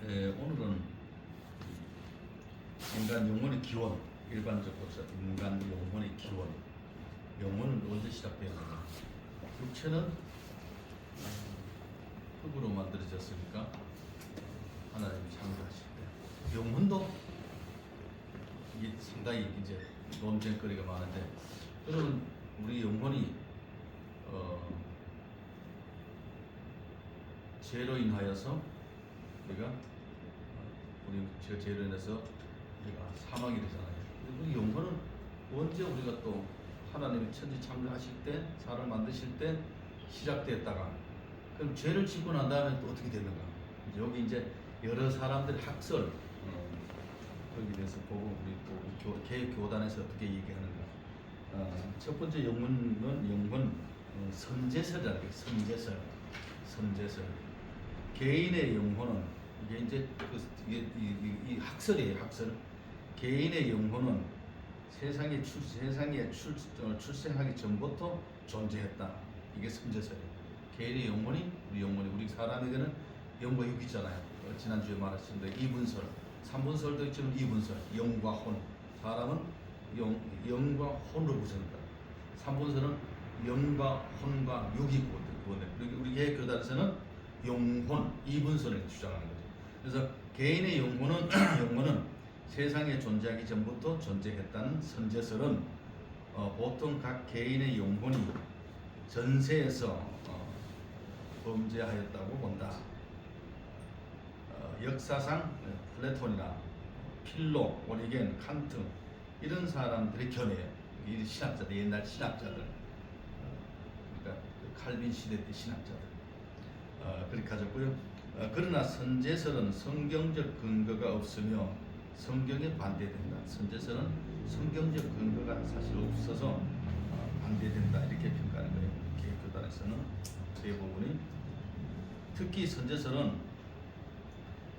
오늘은 인간 영혼의 기원, 일반적으로 인간 영혼의 기원, 영혼은 언제 시작되었는가? 육체는 흙으로 만들어졌으니까 하나님이 창조하실 때, 영혼도 이게 상당히 이제 논쟁거리가 많은데, 여러분 우리 영혼이 죄로 인하여서 우리 죄로 인해서 우리가 사망이 되잖아요. 우리 영혼은 언제 우리가 또 하나님이 천지 창조하실 때, 사람 만드실 때 시작됐다가, 그럼 죄를 짓고 난 다음에 또 어떻게 되는가? 여기 이제 여러 사람들의 학설 거기에 대해서 보고 우리 또 개교단에서 어떻게 얘기하는가? 첫 번째 영혼은 선제설이라는 게 선제설. 개인의 영혼은 이게 이제 이 학설이에요, 학설. 개인의 영혼은 세상에 출생하기 전부터 존재했다. 이게 선제설이에요. 개인의 영혼이 우리 사람에게는 영과 육이 있잖아요. 지난주에 말했습니다. 이분설, 삼분설도 있지만 이분설, 영과 혼. 사람은 영과 혼으로 구성된다. 삼분설은 영과 혼과 육이 구원된다. 우리 개혁교단에서는 영혼, 이분설을 주장하는 거죠. 그래서 개인의 영혼은 세상에 존재하기 전부터 존재했다는 선제설은 보통 각 개인의 영혼이 전세에서 범죄하였다고 본다. 역사상 플라톤이나 필로, 오리겐, 칸트 이런 사람들의 견해예요. 이 신학자들, 옛날 신학자들, 그러니까 칼빈 시대 때 신학자들 그렇게 가졌고요. 그러나 선제설은 성경적 근거가 없으며 성경에 반대된다. 선제설은 성경적 근거가 사실 없어서 반대된다. 이렇게 평가하는 거예요. 개혁교단에서는 대부분이. 특히 선제설은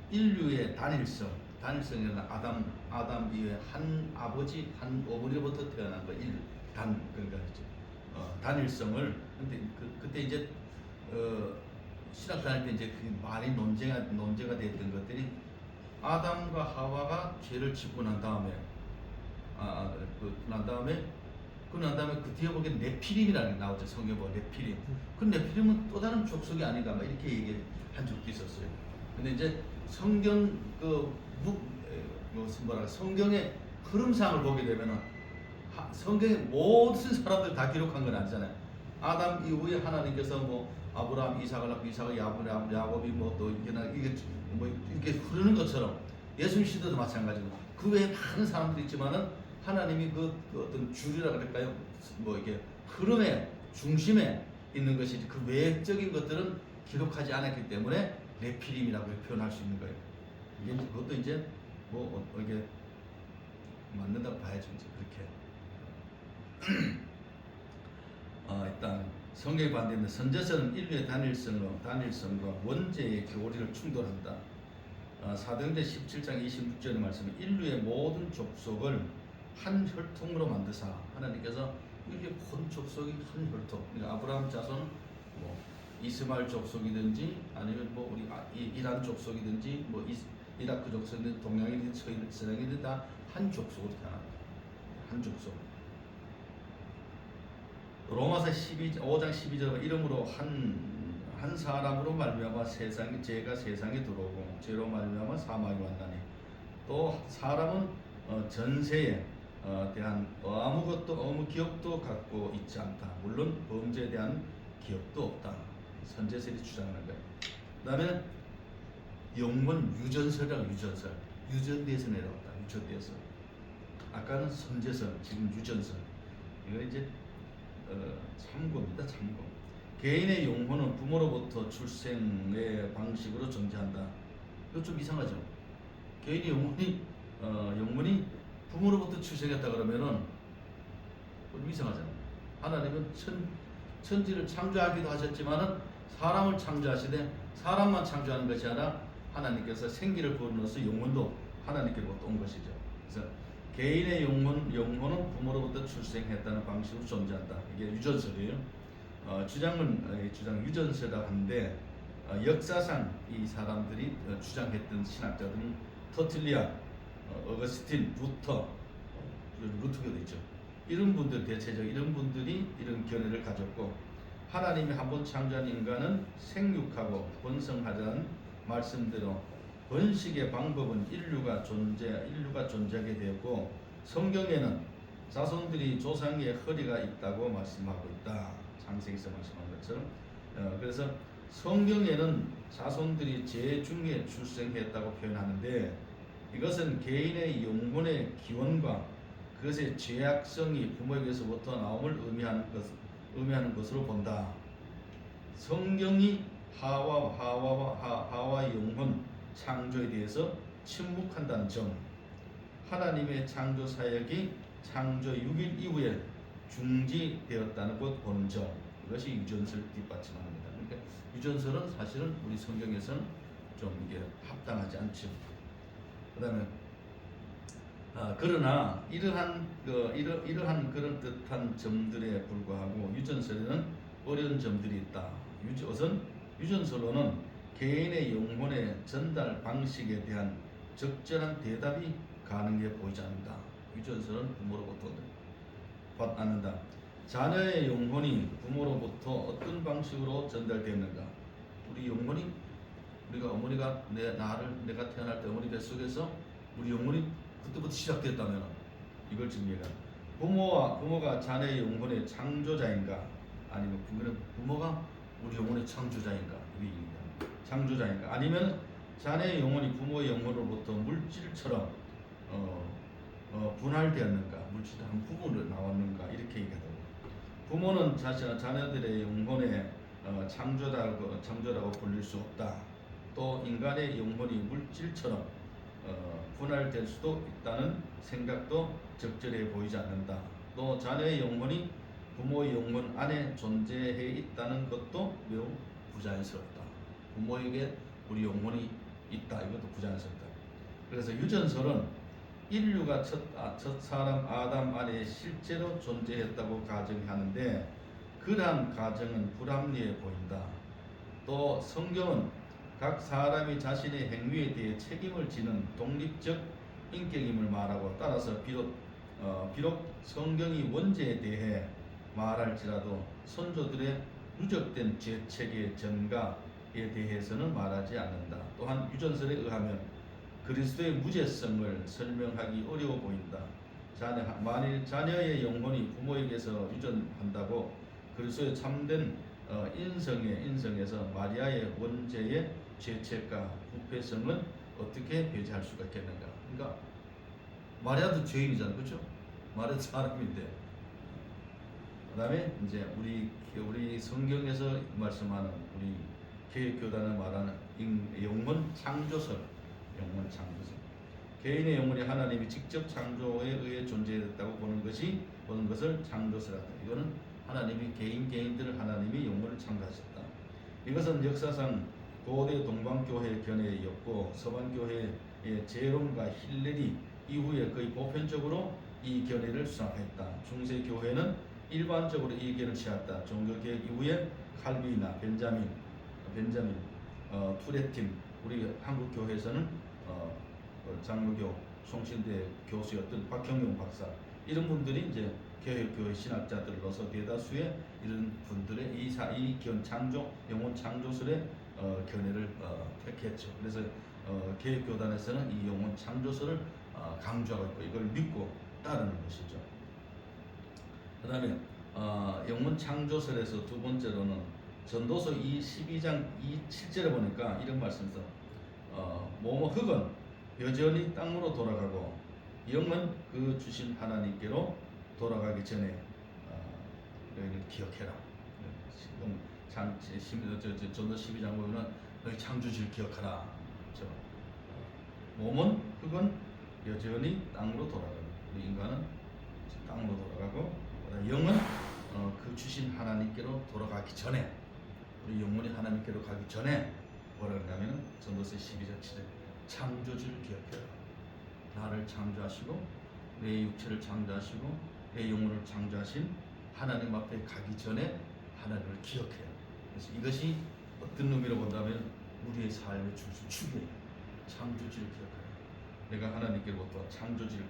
인류의 단일성이라는 아담 이외에 한 아버지, 한 어머니로부터 태어난 거, 그러니까 단일성을. 근데 그때 이제 신학 다닐 때 이제 그 많이 논제가 됐던 것들이, 아담과 하와가 죄를 짓고 난 다음에 그 뒤에 보기엔 네피림이라는 게 나오죠. 성경에 보면 네피림. 그 네피림은 또 다른 족속이 아닌가 막 이렇게 얘기한 적도 있었어요. 근데 이제 성경 성경의 흐름상을 보게 되면은 성경의 모든 사람들 다 기록한 건 아니잖아요. 아담 이후에 하나님께서 뭐 아브라함, 이삭을 낳고 이삭을 야곱이 또 이게 이렇게 흐르는 것처럼 예수님 시대도 마찬가지고, 그 외에 많은 사람들이 있지만은 하나님이 그 어떤 줄이라 그럴까요? 이게 흐름의 중심에 있는 것이지, 그 외적인 것들은 기록하지 않았기 때문에 네피림이라고 표현할 수 있는 거예요. 이게 그것도 이제 이게 맞는다고 봐야죠, 이제 그렇게. 일단 성경에 반대하는 선제설은 인류의 단일성과 원죄의 교리를 충돌한다. 사도행전 17장 26절의 말씀은 인류의 모든 족속을 한 혈통으로 만드사, 하나님께서 인류의 모든 족속이 한 혈통, 그러니까 아브라함 자손, 이스마엘 족속이든지 아니면 우리 이란 족속이든지 이라크 족속이든지 동양이든지 서양이든지 다 한 족속으로 태어납니다. 한 족속. 로마서 5장 12절에 이름으로 한 사람으로 말미암아 죄가 세상에 들어오고 죄로 말미암아 사망이 왔나니, 또 사람은 전세에 대한 아무 기억도 갖고 있지 않다. 물론 범죄에 대한 기억도 없다. 선제설이 주장하는 거예요. 그 다음에 영혼 유전설이라고. 유전돼서 내려왔다. 유전돼서. 아까는 선제설, 지금 유전설. 이거 이제 참고입니다. 참고. 개인의 영혼은 부모로부터 출생의 방식으로 존재한다. 이거 좀 이상하죠? 개인의 영혼이 부모로부터 출생했다 그러면은 좀 이상하잖아요. 하나님은 천지를 창조하기도 하셨지만은 사람을 창조하시되, 사람만 창조하는 것이 아니라 하나님께서 생기를 부어넣어서 영혼도 하나님께로부터 온 것이죠. 그래서 개인의 영혼은 부모로부터 출생했다는 방식으로 존재한다. 이게 유전설이에요. 주장 유전설이라고 하는데, 역사상 이 사람들이 주장했던 신학자들은 터툴리안, 어거스틴, 루터교도 있죠. 이런 분들 대체적 이런 분들이 이런 견해를 가졌고 하나님이 한번 창조한 인간은 생육하고 번성하자는 말씀대로 번식의 방법은 인류가 존재하게 되었고 성경에는 자손들이 조상의 허리가 있다고 말씀하고 있다. 창세기에서 말씀한 것처럼 그래서 성경에는 자손들이 제중에 출생했다고 표현하는데 이것은 개인의 영혼의 기원과 그것의 죄악성이 부모에게서부터 나옴을 의미하는 것으로 본다. 성경이 하와의 영혼 창조에 대해서 침묵한다는 점, 하나님의 창조 사역이 창조 6일 이후에 중지되었다는 것 보는 점, 이것이 유전설을 뒷받침합니다. 그러니까 유전설은 사실은 우리 성경에서는 좀 이게 합당하지 않죠. 그다음에 그러나 이러한 그런 뜻한 점들에 불구하고 유전설에는 어려운 점들이 있다. 우선 유전설로는 개인의 영혼의 전달 방식에 대한 적절한 대답이 가능해 보이지 않는다. 유전설은 부모로부터 받는다. 자녀의 영혼이 부모로부터 어떤 방식으로 전달되었는가? 우리 영혼이 우리가 어머니가 내가 태어날 때 어머니 뱃속에서 우리 영혼이 그때부터 시작됐다면 이걸 증명해라. 부모가 자녀의 영혼의 창조자인가? 아니면 부모가 우리 영혼의 창조자인가? 창조자인가? 아니면 자녀의 영혼이 부모의 영혼으로부터 물질처럼 분할되었는가? 물질의 한 부분으로 나왔는가? 이렇게 얘기하더라고요. 부모는 자녀들의 영혼의 창조라고 불릴 수 없다. 또 인간의 영혼이 물질처럼 분할될 수도 있다는 생각도 적절해 보이지 않는다. 또 자녀의 영혼이 부모의 영혼 안에 존재해 있다는 것도 매우 부자연스럽다. 부모에게 우리 영혼이 있다. 이것도 부자연스럽다. 그래서 유전설은 인류가 첫 사람 아담 안에 실제로 존재했다고 가정하는데 그러한 가정은 불합리해 보인다. 또 성경은 각 사람이 자신의 행위에 대해 책임을 지는 독립적 인격임을 말하고 따라서 비록 성경이 원죄에 대해 말할지라도 선조들의 누적된 죄책의 전가에 대해서는 말하지 않는다. 또한 유전설에 의하면 그리스도의 무죄성을 설명하기 어려워 보인다. 만일 자녀의 영혼이 부모에게서 유전한다고 그리스도의 참된 인성에서 마리아의 원죄의 죄책과 부패성은 어떻게 배제할 수가 있겠는가? 그러니까 마리아도 죄인이잖아요, 그렇죠? 마리아도 사람인데. 그다음에 이제 우리 성경에서 말씀하는 우리 개혁교단을 말하는 영혼 창조설. 개인의 영혼이 하나님이 직접 창조에 의해 존재했다고 보는 것을 창조설이다. 이거는 하나님이 개인들을 하나님이 영혼을 창조하셨다. 이것은 역사상 고대 동방교회의 견해였고 서방교회의 제롬과 힐레리 이후에 거의 보편적으로 이 견해를 수락했다. 중세교회는 일반적으로 이 견해를 취했다. 종교개혁 이후에 칼빈이나 벤자민, 투레틴, 우리 한국교회에서는 장로교 송신대 교수였던 박형용 박사 이런 분들이 이제 개혁교회 신학자들로서 대다수의 이런 분들의 영혼 창조설의 견해를 택했죠. 그래서 개혁교단에서는 이 영혼 창조설을 강조하고 있고 이걸 믿고 따르는 것이죠. 그 다음에 영혼 창조설에서 두 번째로는 전도서 12장 7절에 보니까 이런 말씀에서 흙은 여전히 땅으로 돌아가고 영은 그 주신 하나님께로 돌아가기 전에 너희는 기억해라. 지금 전도 12장 보면은 너희 창조주를 기억하라. 그렇죠? 흙은 여전히 땅으로 돌아가고 우리 인간은 땅으로 돌아가고 영은 그 주신 하나님께로 돌아가기 전에 우리 영혼이 하나님께로 가기 전에 뭐라 그러냐면은 전도서 12장 7절 창조주를 기억해라. 나를 창조하시고 내 육체를 창조하시고 내 영혼을 창조하신 하나님 앞에 가기 전에 하나님을 기억해요. 그래서 이것이 어떤 의미로 본다면 우리의 삶의 중심, 축이에요. 창조주를 기억하라. 내가 하나님께로부터 창조주를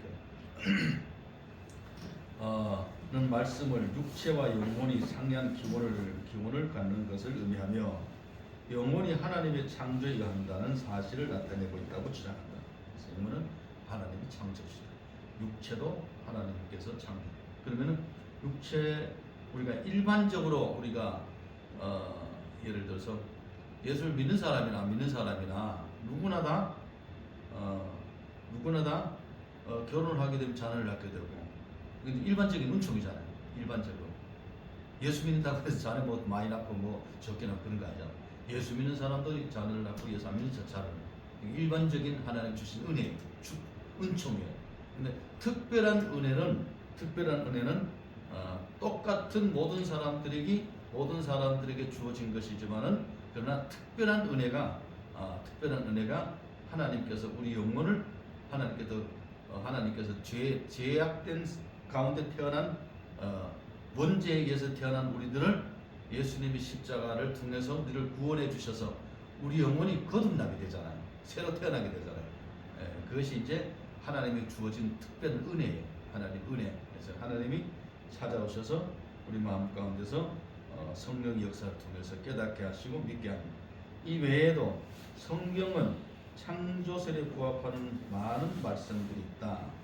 는 말씀을 육체와 영혼이 상이한 기원을 갖는 것을 의미하며 영혼이 하나님의 창조에 의한다는 사실을 나타내고 있다고 주장한다. 그래서 영혼은 하나님이 창조주시다. 육체도 하나님께서 창조. 그러면은 육체 우리가 일반적으로 우리가 예를 들어서 예수를 믿는 사람이나 안 믿는 사람이나 누구나 다 결혼을 하게 되면 자녀를 낳게 되고 일반적인 은총이잖아요. 일반적으로 예수 믿는다고 해서 자녀 뭐 많이 낳고 뭐 적게 낳고 그런 거 아니잖아. 예수 믿는 사람도 자녀를 낳고 예수 안 믿는 자녀를 일반적인 하나님 주신 은혜, 은총이에요. 근데 특별한 은혜는 똑같은 모든 사람들에게 주어진 것이지만은 그러나 특별한 은혜가 하나님께서 우리 영혼을 하나님께서 죄악된 가운데 태어난 원죄에 의해서 태어난 우리들을 예수님이 십자가를 통해서 우리를 구원해 주셔서 우리 영혼이 거듭나게 되잖아요. 새로 태어나게 되잖아요. 그것이 이제 하나님이 주어진 특별한 은혜예요. 하나님 은혜. 그래서 하나님이 찾아오셔서 우리 마음 가운데서 성령 역사를 통해서 깨닫게 하시고 믿게 합니다. 이 외에도 성경은 창조설에 부합하는 많은 말씀들이 있다.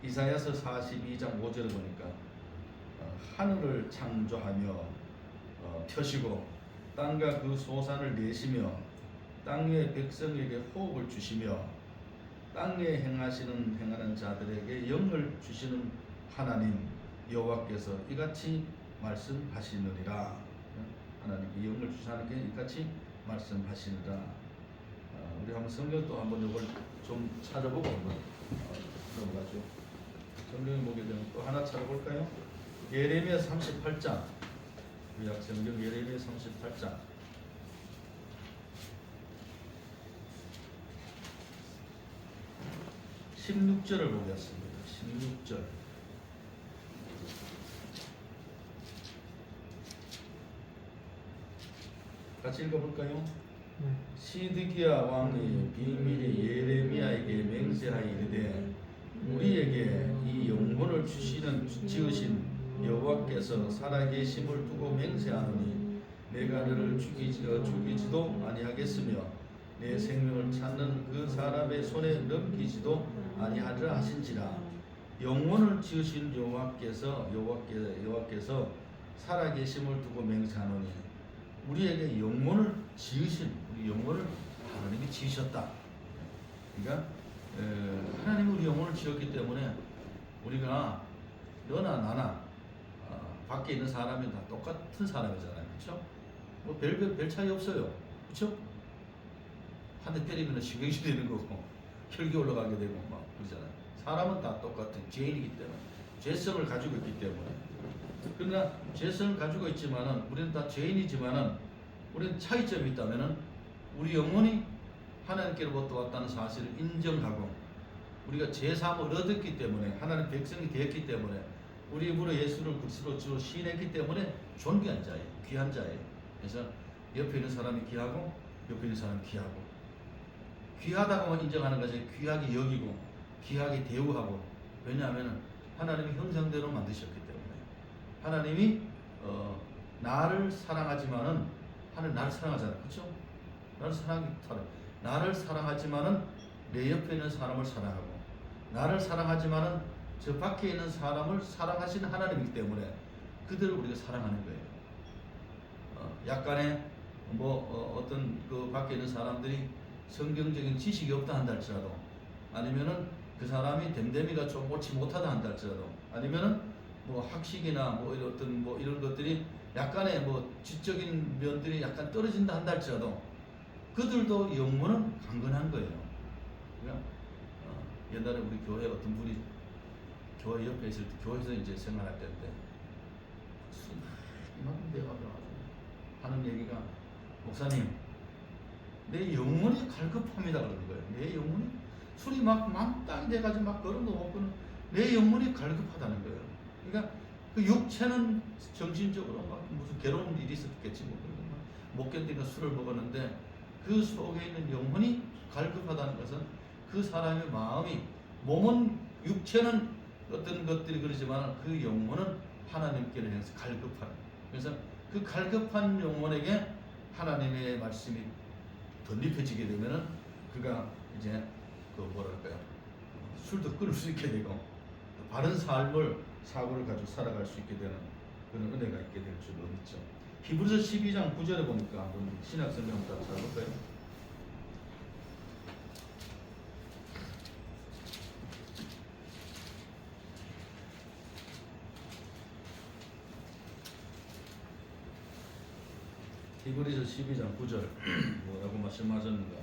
이사야서 42장 5절을 보니까 하늘을 창조하며 펴시고 땅과 그 소산을 내시며 땅의 백성에게 호흡을 주시며 땅에 행하는 자들에게 영을 주시는 하나님 여호와께서 이같이 말씀하시느니라. 하나님께 영을 주시는 하나님께 이같이 말씀하시느니라. 우리 한번 성경 또 한번 이걸 좀 찾아보고 한번 넘어가죠. 성경을 보게 되면 또 하나 찾아볼까요? 예레미야 38장. 구약 성경 예레미야 38장. 16절을 보겠습니다. 16절. 같이 읽어볼까요? 시드기야 왕이 비밀이 예레미야에게 맹세하여 이르되 우리에게 이 영혼을 지으신 여호와께서 살아계심을 두고 맹세하노니 내가 너를 죽이지도 아니하겠으며 내 생명을 찾는 그 사람의 손에 넘기지도 아니하리라 하신지라. 영혼을 지으신 여호와께서 살아계심을 두고 맹세하노니 우리에게 영혼을 지으신 우리 영혼을 하나님이 지으셨다. 그러니까 하나님이 우리 영혼을 지었기 때문에 우리가 너나 나나 밖에 있는 사람이 다 똑같은 사람이잖아요. 그렇죠? 뭐 별 차이 없어요. 그렇죠? 한 대 때리면 신경이 되는 거고 혈기 올라가게 되고 막 그러잖아요. 사람은 다 똑같은 죄인이기 때문에 죄성을 가지고 있기 때문에. 그러나 죄성을 가지고 있지만은 우리는 다 죄인이지만은 우리는 차이점이 있다면은 우리 영혼이 하나님께로부터 왔다는 사실을 인정하고 우리가 죄사함을 얻었기 때문에 하나님 백성이 되었기 때문에 우리 입으로 예수를 그리스도로 시인했기 때문에 존귀한 자예요. 귀한 자예요. 그래서 옆에 있는 사람이 귀하고 옆에 있는 사람이 귀하고 귀하다고만 인정하는 것이 귀하게 여기고 귀하게 대우하고 왜냐하면 하나님이 형상대로 만드셨기 때문에 하나님이 나를 사랑하지만은 하나님 나를 사랑하잖아요. 그렇죠? 나를 사랑하지만은 내 옆에 있는 사람을 사랑하고 나를 사랑하지만은 저 밖에 있는 사람을 사랑하시는 하나님이기 때문에 그들을 우리가 사랑하는 거예요. 약간의 어떤 그 밖에 있는 사람들이 성경적인 지식이 없다 한다 할지라도 아니면은 그 사람이 댐댐이가 좀 옳지 못하다 한다 할지라도 아니면은 뭐 학식이나 뭐 어떤 뭐 이런 것들이 약간의 뭐 지적인 면들이 약간 떨어진다 한다 할지라도 그들도 영혼은 강건한 거예요. 그러니까 옛날에 우리 교회 어떤 분이 교회 옆에 있을 때 교회에서 이제 생활할 때인데 술 대화가 하는 얘기가 목사님 내 영혼이 갈급합니다 그러는 거예요. 내 영혼이 술이 막 만땅이 돼가지고 막 걸음도 못 걷는 내 영혼이 갈급하다는 거예요. 그러니까 그 육체는 정신적으로 막 무슨 괴로운 일이 있었겠지 뭐 못 견디니까 술을 먹었는데 그 속에 있는 영혼이 갈급하다는 것은 그 사람의 마음이 몸은 육체는 어떤 것들이 그러지만 그 영혼은 하나님께를 향해서 갈급한 그래서 그 갈급한 영혼에게 하나님의 말씀이 덧입혀지게 되면은 그가 이제 그 뭐랄까요 술도 끊을 수 있게 되고 바른 삶을 사고를 가지고 살아갈 수 있게 되는 그런 은혜가 있게 될 줄로 믿죠. 히브리서 12장 9절에 보니까 한번 신약 성경 한번 찾아볼까요? 히브리서 12장 9절 뭐라고 말씀하셨는가?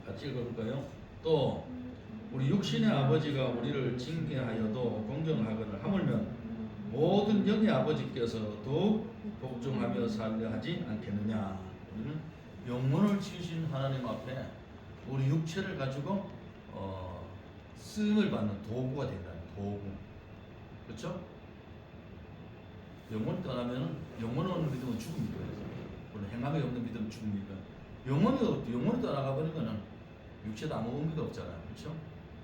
같이 읽어볼까요? 또 우리 육신의 아버지가 우리를 징계하여도 공정하거늘 하물며 모든 영의 아버지께서 더욱 복종하며 살려 하지 않겠느냐. 우리는 영혼을 지으신 하나님 앞에 우리 육체를 가지고 쓰임을 받는 도구가 된다는 도구. 그렇죠? 영혼을 떠나면 영혼을 없는 믿음은 죽음이다. 물론 행함이 없는 믿음은 죽음이다. 영혼이 떠나가 버리면은 육체도 아무 의미가 없잖아요. 그렇죠?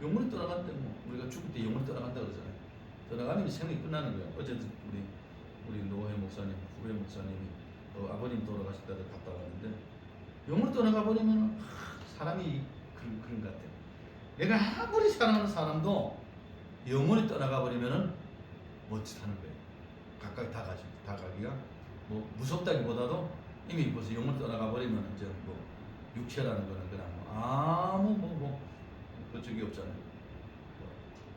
영혼이 떠나간다 뭐 우리가 죽을 때 영혼이 떠나간다 그러잖아요. 떠나가면 생명이 끝나는 거예요. 어제도 우리 노회 목사님, 후배 목사님이 아버님 돌아가실 때를 갔다 왔는데 영혼이 떠나가 버리면 사람이 그런 것 같아요. 내가 아무리 사랑하는 사람도 영혼이 떠나가 버리면은 멈칫하는 거예요. 가까이 다가기가 뭐 무섭다기보다도 이미 벌써 영혼이 떠나가 버리면 이제 뭐 육체라는 거는 그냥 아무 그쪽이 없잖아요.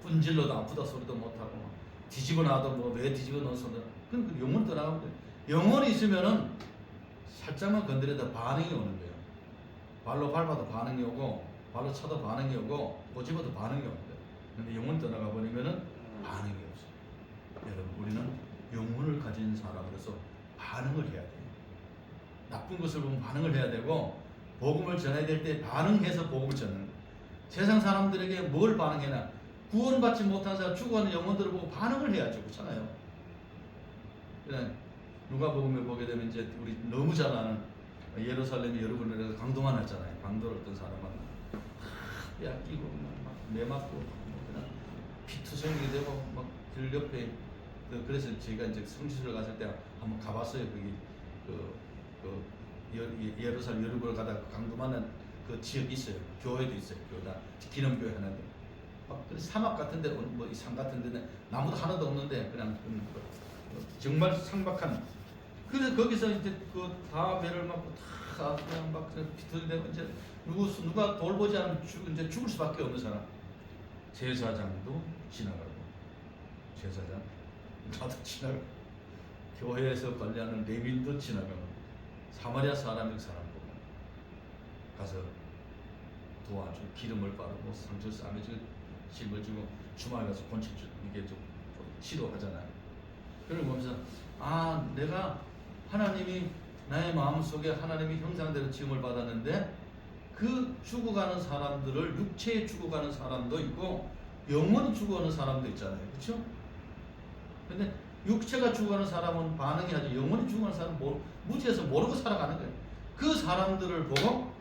분질러도 아프다 소리도 못하고 뒤집어 놔도 뭐 왜 뒤집어 놓았어도 그건 영혼이 떠나가면 돼요. 영혼이 있으면은 살짝만 건드려도 반응이 오는 거예요. 발로 밟아도 반응이 오고 발로 차도 반응이 오고 꼬집어도 반응이 오는 거예요. 근데 영혼이 떠나가 버리면은 반응이 없어요. 여러분 우리는 영혼을 가진 사람으로서 반응을 해야 돼요. 나쁜 것을 보면 반응을 해야 되고 복음을 전해야 될 때 반응해서 복음을 전하는 거예요. 세상 사람들에게 뭘 반응해나 구원받지 못한 사람 죽어가는 영혼들을 보고 반응을 해야죠. 그렇잖아요. 그냥 누가복음에 보게 되면 이제 우리 너무 잘 아는 예루살렘에 여러분들에서 강도만 했잖아요. 강도를 어떤 사람은 뺏기고 막 매맞고 그냥 피투성이 되고 막 길 옆에 그래서 제가 이제 성지순례 갔을 때 한번 가봤어요. 거기 예루살렘 여리고를 가다가 강도 만난 그 지역이 있어요. 교회도 있어요. 교회다 기념교회 하나인데 막 사막 같은데 뭐 이 산 같은데 나무도 하나도 없는데 그냥 정말 상박한 그래서 거기서 이제 그 다 배를 맞고 다 그냥 막 비틀대고 이제 누가 돌보지 않으면 이제 죽을 수밖에 없는 사람 제사장도 지나가고 제사장 나도 지나가고 교회에서 관리하는 레위인도 지나가고 사마리아 사람인 사람 보고 가서 도와주고 기름을 바르고 상처 싸매주고 짐을 주고 주말 가서 권치 주고 이게 좀 치료하잖아요. 그걸 보면서 내가 하나님이 나의 마음속에 하나님의 형상대로 지음을 받았는데 그 죽어가는 사람들을 육체에 죽어가는 사람도 있고 영혼이 죽어가는 사람도 있잖아요. 그렇죠? 근데 육체가 죽어가는 사람은 반응이 하지 영혼이 죽어가는 사람은 무지해서 모르고 살아가는 거예요. 그 사람들을 보고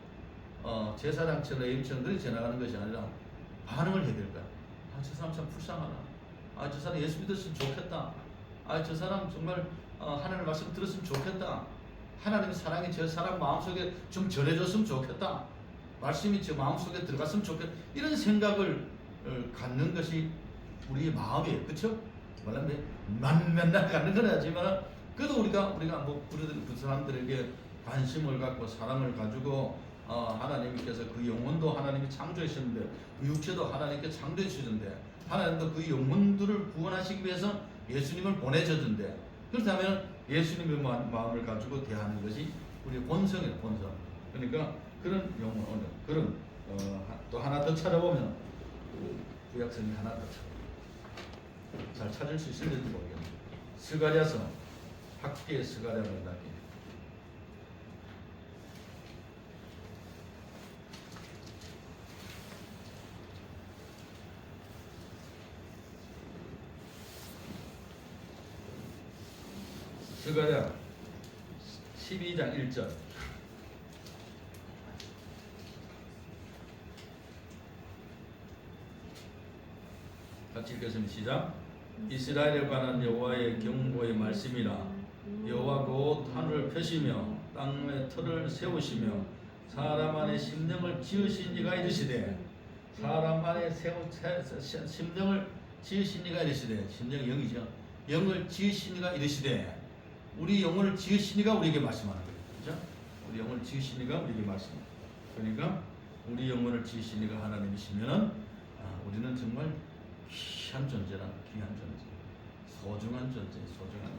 제사장처럼 레위인처럼 그렇게 지나가는 것이 아니라 반응을 해야 될 거야. 저 사람 참 불쌍하다. 저 사람 예수 믿었으면 좋겠다. 저 사람 정말 하나님 말씀 들었으면 좋겠다. 하나님의 사랑이 저 사람 마음속에 좀 전해졌으면 좋겠다. 말씀이 저 마음속에 들어갔으면 좋겠다. 이런 생각을 갖는 것이 우리의 마음이에요. 그렇죠? 말하면 맨날 갖는 건 아니지만 그래도 우리가 뭐 그 사람들에게 관심을 갖고 사랑을 가지고 하나님께서 그 영혼도 하나님이 창조하셨는데 그 육체도 하나님께 창조하셨는데 하나님도 그 영혼들을 구원하시기 위해서 예수님을 보내줬는데 그렇다면 예수님의 마음을 가지고 대하는 것이 우리의 본성이에요. 본성. 그러니까 그런 영혼 그런 또 하나 더 찾아보면 구약성이 하나 더 잘 찾을 수 있을지 모르겠네요. 스가랴서 학계의 스가랴 문답이 스가랴 12장 1절 같이 읽겠습니다. 시작. 이스라엘에 관한 여호와의 경고의 말씀이라. 여호와 곧 하늘을 펴시며 땅의 틀을 세우시며 사람 안에 심령을 지으신 이가 이르시되 사람 안에 심령을 지으신 이가 이르시되 심령이 영이죠. 영을 지으신 이가 이르시되 우리 영혼을 지으신 이가 우리에게 말씀하는 거예요. 그렇죠? 우리 영혼을 지으신 이가 우리에게 말씀합니다. 그러니까 우리 영혼을 지으신 이가 하나님이시면은 우리는 정말 귀한 존재라, 귀한 존재, 소중한 존재, 소중한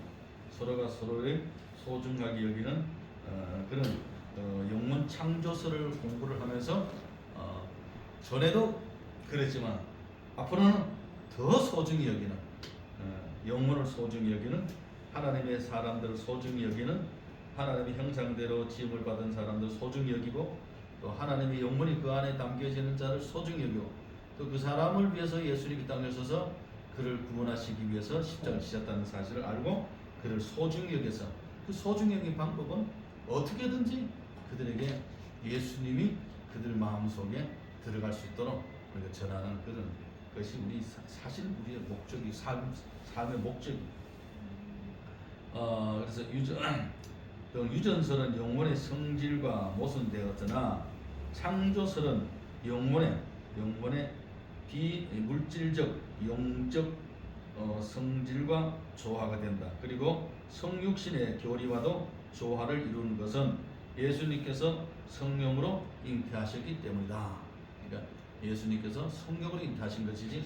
서로가 서로를 소중하게 여기는 그런 영혼 창조서를 공부를 하면서 전에도 그랬지만 앞으로는 더 소중히 여기는 영혼을 소중히 여기는 하나님의 사람들을 소중히 여기는 하나님의 형상대로 지음을 받은 사람들 소중히 여기고 또 하나님의 영혼이 그 안에 담겨지는 자를 소중히 여기고 또 그 사람을 위해서 예수님이 땅에 오셔서 그를 구원하시기 위해서 십자가를 지셨다는 사실을 알고 그를 소중히 여겨서 그 소중히 여긴 방법은 어떻게든지 그들에게 예수님이 그들 마음속에 들어갈 수 있도록 우리가 전하는 그런 것이 우리 사실 우리의 목적이 삶의 목적이. 그래서 유전설은 영혼의 성질과 모순되었으나 창조설은 영혼의 비물질적 영적 성질과 조화가 된다. 그리고 성육신의 교리와도 조화를 이루는 것은 예수님께서 성령으로 잉태하셨기 때문이다. 그러니까 예수님께서 성령으로 잉태하신 것이지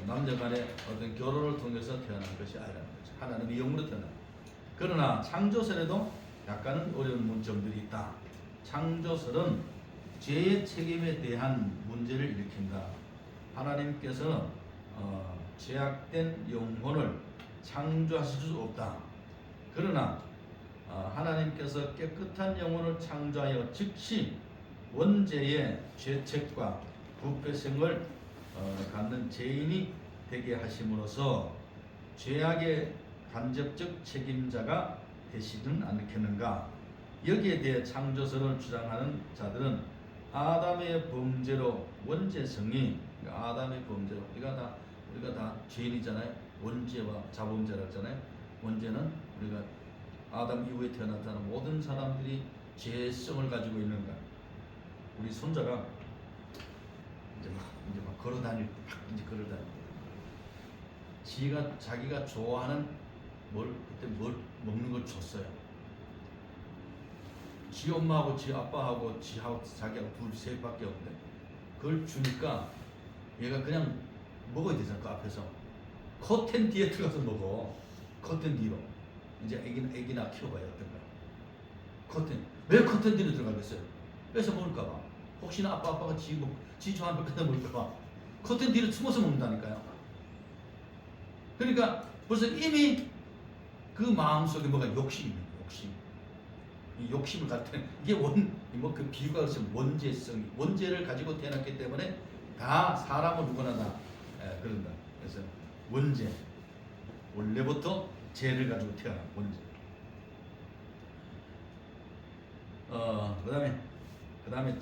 남녀간의 어떤 결혼을 통해서 태어난 것이 아니라는 거죠. 하나님의 영으로 태어난. 그러나 창조설에도 약간은 어려운 문점들이 있다. 창조설은 죄의 책임에 대한 문제를 일으킨다. 하나님께서는 죄악된 영혼을 창조하실 수 없다. 그러나 하나님께서 깨끗한 영혼을 창조하여 즉시 원죄의 죄책과 부패성을 갖는 죄인이 되게 하심으로써 죄악의 간접적 책임자가 되시는 않겠는가? 여기에 대해 창조설을 주장하는 자들은 아담의 범죄로 원죄성이 아담의 범죄로 우리가 다 죄인이잖아요. 원죄와 자범죄라 하잖아요. 원죄는 우리가 아담 이후에 태어났다는 모든 사람들이 죄성을 가지고 있는 거야. 우리 손자가 이제 막 걸어다닐 자기가 좋아하는 그때 뭘 먹는 걸 줬어요. 지 엄마하고 지 아빠하고 자기하고 셋밖에 없는데 그걸 주니까 얘가 그냥 먹어야 되잖아. 그 앞에서 커튼 뒤에 들어가서 먹어. 커튼 뒤로. 이제 애기나 키워봐야 어떤가. 왜 커튼 뒤로 들어가겠어요? 뺏어 먹을까봐. 혹시나 아빠가 지 좋아하는 걸 뺏어 먹을까봐 커튼 뒤로 숨어서 먹는다니까요. 그러니까 벌써 이미 그 마음속에 뭐가 욕심이 있는 거예요. 이 욕심을 갖다 이게 그 비유가 그렇지만 원죄를 가지고 태어났기 때문에 다 사람은 누구나 다 그런다. 그래서 원죄 원래부터 죄를 가지고 태어난 원죄. 그다음에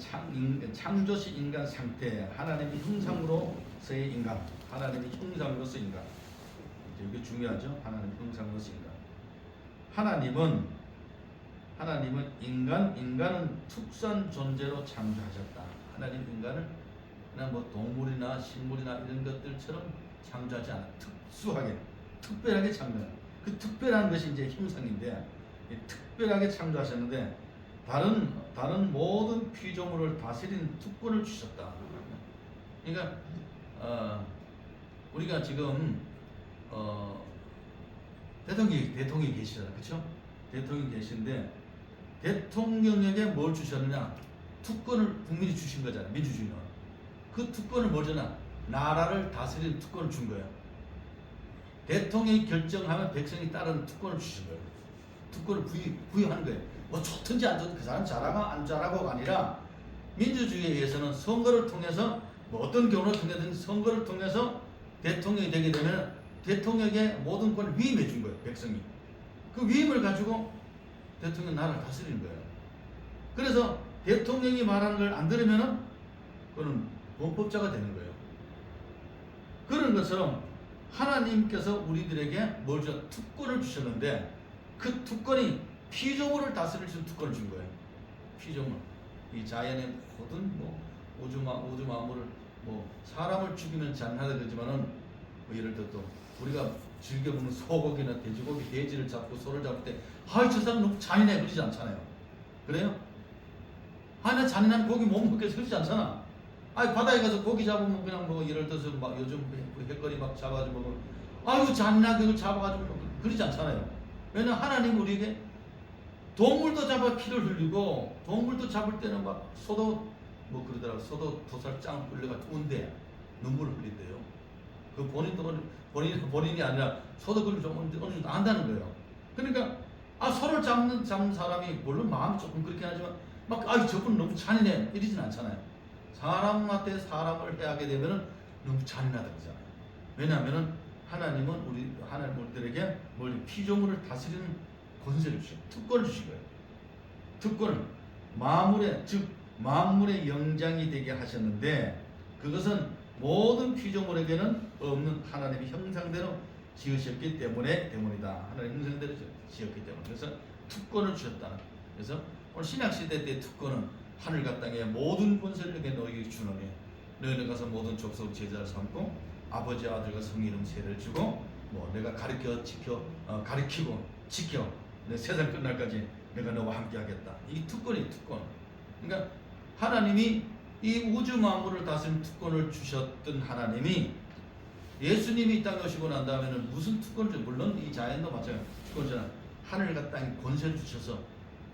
창조시 인간 상태 하나님의 형상으로서의 인간 하나님의 형상으로서 인간 이게 중요하죠. 하나님의 형상으로서 인간. 하나님은 인간은 특수한 존재로 창조하셨다. 하나님 인간을 그냥 동물이나 식물이나 이런 것들처럼 창조하지 않아. 특별하게 창조해. 그 특별한 것이 이제 형상인데 특별하게 창조하셨는데 다른 모든 피조물을 다스리는 특권을 주셨다. 그러니까 우리가 지금 대통령이 계시잖아요, 그렇죠? 대통령이 계신데 대통령에게 뭘 주셨느냐? 특권을 국민이 주신 거잖아요. 민주주의는 그 특권을 뭘 주나? 나라를 다스리는 특권을 준 거예요. 대통령이 결정하면 백성이 따르는 특권을 주신 거예요. 특권을 부여하는 거예요. 뭐 좋든지 안 좋든지 그 사람 잘하고 안 잘하고가 아니라 민주주의에 의해서는 선거를 통해서 어떤 경우를 통해서든 선거를 통해서 대통령이 되게 되면 대통령에게 모든 권을 위임해 준 거예요. 백성이 그 위임을 가지고 대통령 나라를 다스리는 거예요. 그래서 대통령이 말하는 걸 안 들으면은 그거는 범법자가 되는 거예요. 그런 것처럼 하나님께서 우리들에게 뭘 줘? 특권을 주셨는데 그 특권이 피조물을 다스릴 수 있는 특권을 준 거예요. 피조물. 이 자연의 모든 우주 만물을 사람을 죽이면 잔인하다 그러지만은 예를 들어 또 우리가 즐겨 먹는 소고기나 돼지고기, 돼지를 잡고 소를 잡을 때 아이 저 사람 너무 잔인해 그러지 않잖아요. 그래요? 나 잔인한 고기 못 먹겠어 그러지 않잖아. 바다에 가서 고기 잡으면 그냥 예를 들어서 막 요즘 횟거리 막 잡아가지고 먹으면 이거 잔인하게 그걸 잡아가지고 그러지 않잖아요. 왜냐면 하나님 우리에게 동물도 잡아 피를 흘리고 동물도 잡을 때는 막 소도 그러더라고. 소도 도살장 끌려가 운대 눈물을 흘린대요. 그 본인이 아니라 소도 그걸 좀 어느 정도 안다는 거예요. 그러니까 소를 잡는 사람이 물론 마음이 조금 그렇긴 하지만 저분 너무 잔인해 이러진 않잖아요. 사람한테 사람을 해하게 되면은 너무 잔인하다 그러잖아요. 왜냐하면은 하나님은 우리들에게 피조물을 다스리는 권세를 주시고 특권을 주신 거예요. 특권은 만물의 영장이 되게 하셨는데 그것은 모든 피조물에게는 없는 하나님의 형상대로 지으셨기 때문이다. 하나님의 형상대로 지었기 때문에 그래서 특권을 주셨다. 그래서 오늘 신약시대 때 특권은 하늘과 땅의 모든 권세를 내게 너희에게 주노니 너희는 가서 모든 족속 제자를 삼고 아버지와 아들과 성령 이름 세례를 주고 내가 가르치고 지켜 내 세상 끝날까지 내가 너와 함께 하겠다. 이 특권이 특권. 그러니까 하나님이 이 우주 만물을 다스리는 특권을 주셨던 하나님이 예수님이 이 땅에 오시고 난 다음에는 무슨 특권을 주죠? 물론 이 자연도 마찬가지로 특권이잖아. 하늘과 땅에 권세를 주셔서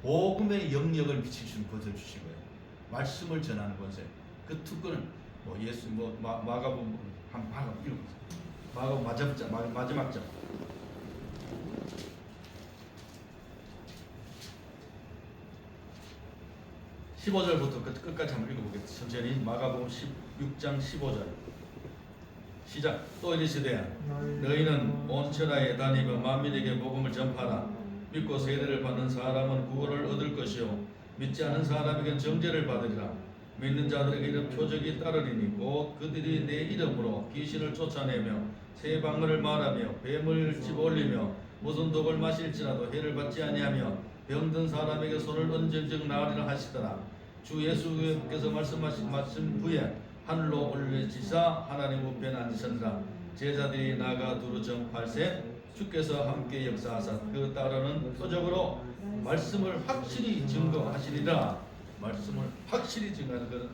복음의 영역을 미칠 수 있는 권세를 주신 거예요. 말씀을 전하는 권세. 그 특권은 마가복음 마가복음 마지막 장 15절부터 끝까지 한번 읽어보겠습니다. 천천히 마가복음 16장 15절 시작. 또 이르시되 너희는 온 천하에 다니며 만민에게 복음을 전파하라. 믿고 세례를 받는 사람은 구원을 얻을 것이요 믿지 않은 사람에게는 정죄를 받으리라. 믿는 자들에게 이런 표적이 따르리니 곧 그들이 내 이름으로 귀신을 쫓아내며 새 방언을 말하며 뱀을 집어올리며 무슨 독을 마실지라도 해를 받지 아니하며 병든 사람에게 손을 얹은즉 나으리라 하시더라. 주 예수께서 말씀 후에 하늘로 올리시사 하나님 우편에 앉으셨느라. 제자들이 나가 두루 전파할세 주께서 함께 역사하사 그 따르는 표적으로 말씀을 확실히 증거하시리라. 말씀을 확실히 증거하는 것은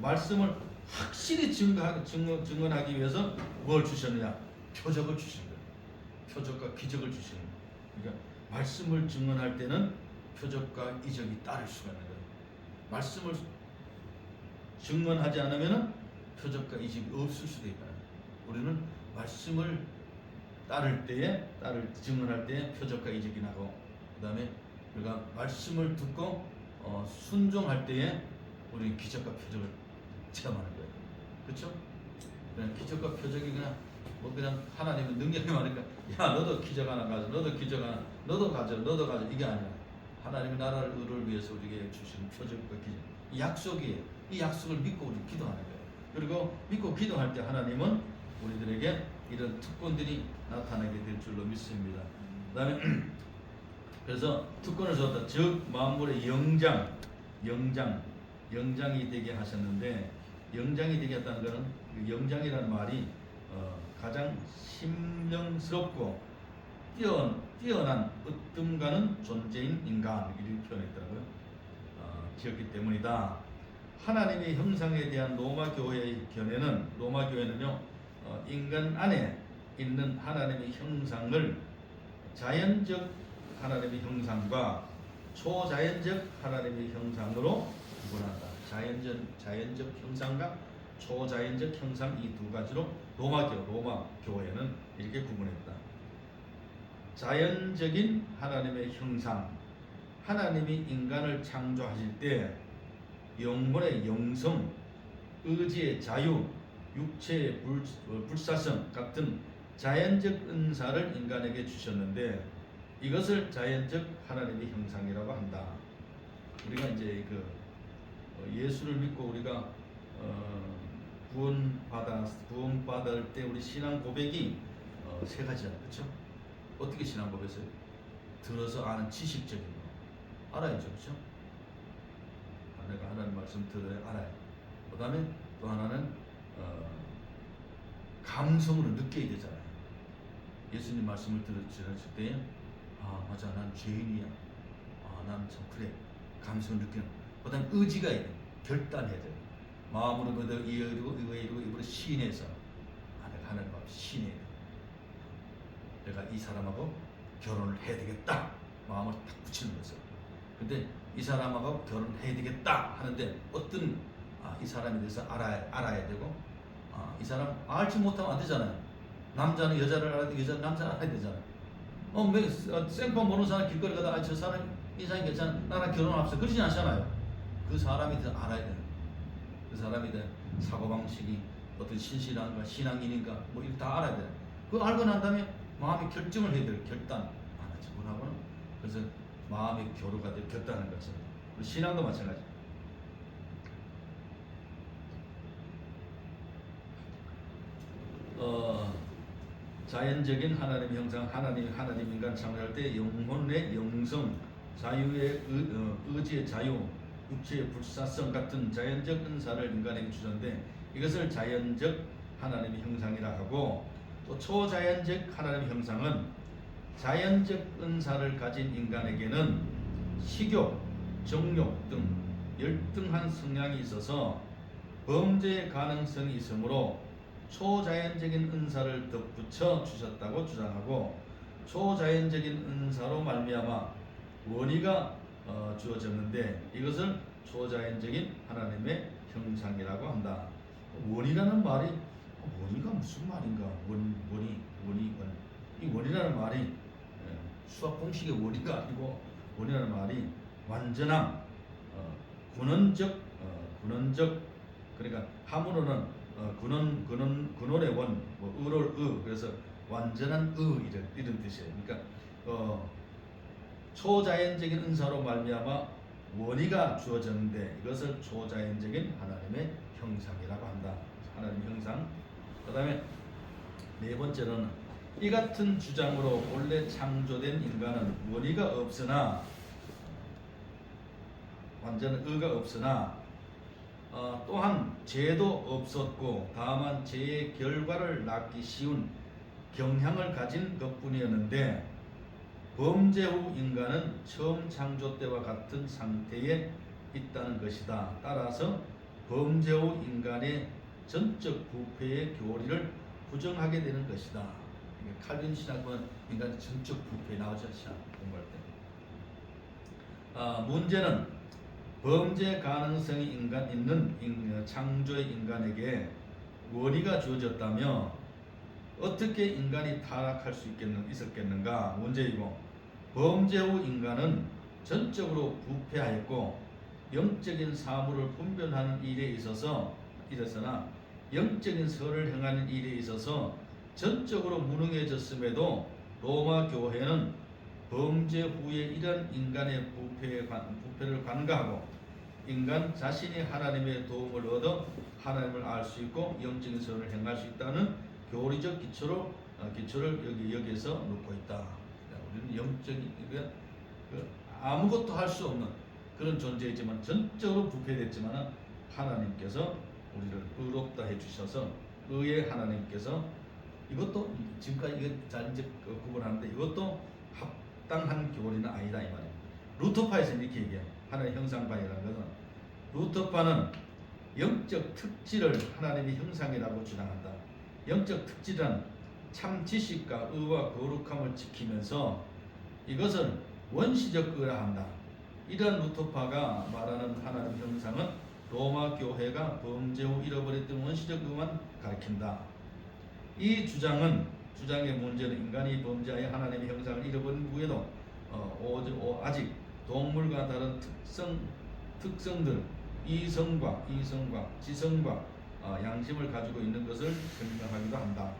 말씀을 확실히 증언하기 위해서 뭘 주셨느냐? 표적을 주신 거예요. 표적과 기적을 주시는 거예요. 그러니까 말씀을 증언할 때는 표적과 이적이 따를 수가 있는 거예요. 말씀을 증언하지 않으면 표적과 이적이 없을 수도 있다. 우리는 말씀을 증언할 때에 표적과 이적이 나고 그 다음에 우리가 말씀을 듣고 순종할 때에 우리는 기적과 표적을 체험하는 거예요. 그렇죠? 그냥 기적과 표적이 그냥 하나님은 능력이 많으니까 너도 기적 하나 가져, 너도 기적 하나, 너도 가져 이게 아니라 하나님의 나라를 위해서 우리에게 주신 표적과 기적, 이 약속이에요. 이 약속을 믿고 우리 기도하는 거예요. 그리고 믿고 기도할 때 하나님은 우리들에게 이런 특권들이 나타나게 될 줄로 믿습니다. 그다음에 그래서 특권을 줬다. 즉 만물의 영장이 되게 하셨는데 영장이 되게 했다는 것은 그 영장이라는 말이 가장 신명스럽고 뛰어난 으뜸가는 존재인 인간 이렇게 표현했더라고요. 지었기 때문이다. 하나님의 형상에 대한 로마 교회의 견해는 로마 교회는요 인간 안에 있는 하나님의 형상을 자연적 하나님의 형상과 초자연적 하나님의 형상으로 구분한다. 자연적 형상과 초자연적 형상 이 두 가지로 로마 교회는 이렇게 구분했다. 자연적인 하나님의 형상, 하나님이 인간을 창조하실 때 영혼의 영성, 의지의 자유, 육체의 불사성 같은 자연적 은사를 인간에게 주셨는데 이것을 자연적 하나님의 형상이라고 한다. 우리가 이제 예수를 믿고 우리가 구원받을 때 우리 신앙 고백이 세 가지잖아요, 그렇죠? 어떻게 신앙 고백했어요? 들어서 아는 지식적인 거 알아야죠, 그렇죠? 내가 하나님 말씀 들어야 알아요. 그다음에 또 하나는 감성으로 느껴야 되잖아요. 예수님 말씀을 들었을 때, 아 맞아, 난 죄인이야. 아 난 참 그래. 감성을 느끼는. 그다음에 의지가 있는, 결단해야 돼요. 마음으로 믿어 이르고 입으로 시인해서, 아 내가 하나님 앞에 시인해야 돼. 내가 이 사람하고 결혼을 해야 되겠다. 마음을 딱 붙이는 거죠. 근데 이 사람하고 결혼해야 되겠다 하는데 어떤 이 사람에 대해서 알아야 되고, 이 사람 알지 못하면 안 되잖아요. 남자는 여자를 알아야 되고 여자는 남자를 알아야 되잖아요. 생판 보는 사람 길거리 가다가 저 사람 이상이 괜찮아, 나랑 결혼합시다, 그러진 않잖아요. 그 사람에 대해서 알아야 돼요. 그 사람에 대한 사고방식이 어떤 신실한가 신앙인인가 뭐 이거 다 알아야 돼요. 그거 알고 난 다음에 마음의 결정을 해야 돼요. 결단 안 하죠. 뭐라고는. 그래서 마음의 교류가 되어 결단하는 것은 신앙도 마찬가지. 자연적인 하나님 형상, 하나님 인간 창조할 때 영혼의 영성, 자유의 의지의 자유, 육체의 불사성 같은 자연적 은사를 인간에게 주셨는데 이것을 자연적 하나님의 형상이라 하고, 또 초자연적 하나님의 형상은 자연적 은사를 가진 인간에게는 식욕, 정욕 등 열등한 성향이 있어서 범죄의 가능성이 있으므로 초자연적인 은사를 덧붙여 주셨다고 주장하고, 초자연적인 은사로 말미암아 원의가 주어졌는데 이것을 초자연적인 하나님의 형상이라고 한다. 원이라는 말이 원이가 무슨 말인가? 이 원이라는 말이 수학 공식의 원이가 아니고, 원이라는 말이 완전함, 근원적, 그러니까 함으로는 근원의 원, 의를 그래서 완전한 이런 뜻이에요. 그러니까 초자연적인 은사로 말미암아 원의가 주어졌는데 이것을 초자연적인 하나님의 형상이라고 한다. 하나님 형상. 그 다음에 네 번째로는 이 같은 주장으로 본래 창조된 인간은 원의가 없으나, 완전 의가 없으나 또한 죄도 없었고 다만 죄의 결과를 낳기 쉬운 경향을 가진 것뿐이었는데, 범죄 후 인간은 처음 창조 때와 같은 상태에 있다는 것이다. 따라서 범죄 후 인간의 전적 부패의 교리를 부정하게 되는 것이다. 칼빈 신학은 인간의 전적 부패 나오죠, 신학 공부할 때. 문제는 범죄 가능성이 있는 창조의 인간에게 원의가 주어졌다며 어떻게 인간이 타락할 수 있었겠는가 문제이고, 범죄 후 인간은 전적으로 부패하였고 영적인 사물을 분별하는 일에 있어서나 영적인 선을 행하는 일에 있어서 전적으로 무능해졌음에도 로마 교회는 범죄 후에 이런 인간의 부패를 관가하고 인간 자신이 하나님의 도움을 얻어 하나님을 알 수 있고 영적인 선을 행할 수 있다는 교리적 기초를 여기에서 놓고 있다. 우리는 영적인 아무것도 할 수 없는 그런 존재이지만 전적으로 부패됐지만 하나님께서 우리를 의롭다 해주셔서 의의 하나님께서, 이것도 지금까지 이게 잘 이제 구분하는데 이것도 합당한 교리는 아니다 이 말이에요. 루터파에서 이렇게 얘기해요. 하나님의 형상반이라는 것은, 루터파는 영적 특질을 하나님의 형상이라고 주장한다. 영적 특질은 참 지식과 의와 거룩함을 지키면서 이것을 원시적 의라 한다. 이러한 루터파가 말하는 하나님 형상은 로마 교회가 범죄 후 잃어버렸던 원시적 의만 가리킨다. 이 주장의 문제는 인간이 범죄하여 하나님의 형상을 잃어버린 후에도 아직 동물과 다른 특성들, 이성과 지성과 양심을 가지고 있는 것을 설명하기도 한다.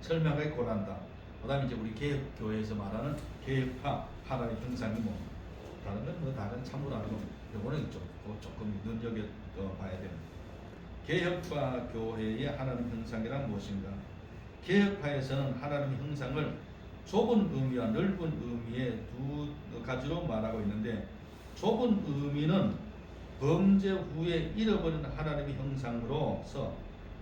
설명하기 곤란하다. 그다음에 이제 우리 개혁교회에서 말하는 개혁파 하나님의 형상이 뭐 다른 건 뭐 다른 참으로 아니고 요거는 조금 눈여겨 봐야 되는. 개혁파 교회의 하나님 형상이란 무엇인가? 개혁파에서는 하나님의 형상을 좁은 의미와 넓은 의미의 두 가지로 말하고 있는데, 좁은 의미는 범죄 후에 잃어버린 하나님의 형상으로서